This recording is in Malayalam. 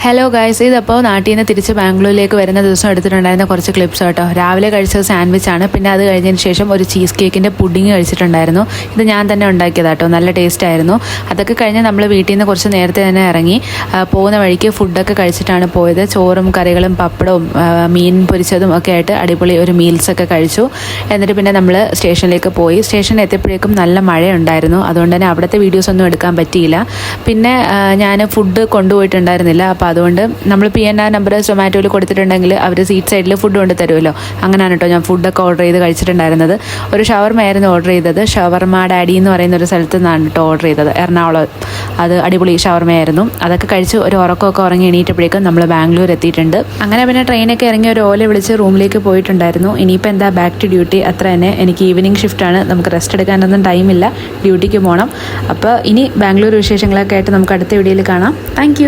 ഹലോ ഗൈസ്, ഇതപ്പോൾ നാട്ടിൽ നിന്ന് തിരിച്ച് ബാംഗ്ലൂരിലേക്ക് വരുന്ന ദിവസം എടുത്തിട്ടുണ്ടായിരുന്ന കുറച്ച് ക്ലിപ്സ് കേട്ടോ. രാവിലെ കഴിച്ചത് സാൻഡ്വിച്ചാണ്. പിന്നെ അത് കഴിഞ്ഞതിന് ശേഷം ഒരു ചീസ് കേക്കിൻ്റെ പുഡിങ് കഴിച്ചിട്ടുണ്ടായിരുന്നു. ഇത് ഞാൻ തന്നെ ഉണ്ടാക്കിയതാണ് കേട്ടോ. നല്ല ടേസ്റ്റ് ആയിരുന്നു. അതൊക്കെ കഴിഞ്ഞ് നമ്മൾ വീട്ടിൽ നിന്ന് കുറച്ച് നേരത്തെ തന്നെ ഇറങ്ങി പോകുന്ന വഴിക്ക് ഫുഡൊക്കെ കഴിച്ചിട്ടാണ് പോയത്. ചോറും കറികളും പപ്പടവും മീൻ പൊരിച്ചതും ഒക്കെ ആയിട്ട് അടിപൊളി ഒരു മീൽസൊക്കെ കഴിച്ചു. എന്നിട്ട് പിന്നെ നമ്മൾ സ്റ്റേഷനിലേക്ക് പോയി. സ്റ്റേഷനിൽ എത്തിയപ്പോഴേക്കും നല്ല മഴയുണ്ടായിരുന്നു. അതുകൊണ്ട് തന്നെ അവിടുത്തെ വീഡിയോസൊന്നും എടുക്കാൻ പറ്റിയില്ല. പിന്നെ ഞാൻ ഫുഡ് കൊണ്ടുപോയിട്ടുണ്ടായിരുന്നില്ല. അപ്പോൾ അതുകൊണ്ട് നമ്മൾ PNR നമ്പർ സൊമാറ്റോയിൽ കൊടുത്തിട്ടുണ്ടെങ്കിൽ അവർ സീറ്റ് സൈഡിൽ ഫുഡ് കൊണ്ട് തരുമല്ലോ. അങ്ങനെയാണ് കേട്ടോ ഞാൻ ഫുഡൊക്കെ ഓർഡർ ചെയ്ത് കഴിച്ചിട്ടുണ്ടായിരുന്നത്. ഒരു ഷവർമയായിരുന്നു ഓർഡർ ചെയ്തത്. ഷവർമ ഡാഡി എന്ന് പറയുന്ന ഒരു സ്ഥലത്ത് നിന്നാണ് കേട്ടോ ഓർഡർ ചെയ്തത്, എറണാകുളം. അത് അടിപൊളി ഷവർമയായിരുന്നു. അതൊക്കെ കഴിച്ച് ഒരു ഉറക്കമൊക്കെ ഉറങ്ങി എണീറ്റപ്പോഴേക്കും നമ്മൾ ബാംഗ്ലൂർ എത്തിയിട്ടുണ്ട്. അങ്ങനെ പിന്നെ ട്രെയിനൊക്കെ ഇറങ്ങി ഒരു ഓല വിളിച്ച് റൂമിലേക്ക് പോയിട്ടുണ്ടായിരുന്നു. ഇനിയിപ്പോൾ എന്താ ബാക്ക് ടു ഡ്യൂട്ടി. അത്ര തന്നെ. എനിക്ക് ഈവനിങ് ഷിഫ്റ്റാണ്. നമുക്ക് റെസ്റ്റ് എടുക്കാനൊന്നും ടൈമില്ല, ഡ്യൂട്ടിക്ക് പോകണം. അപ്പോൾ ഇനി ബാംഗ്ലൂർ വിശേഷങ്ങളൊക്കെ ആയിട്ട് നമുക്ക് അടുത്ത വീഡിയോയിൽ കാണാം. താങ്ക്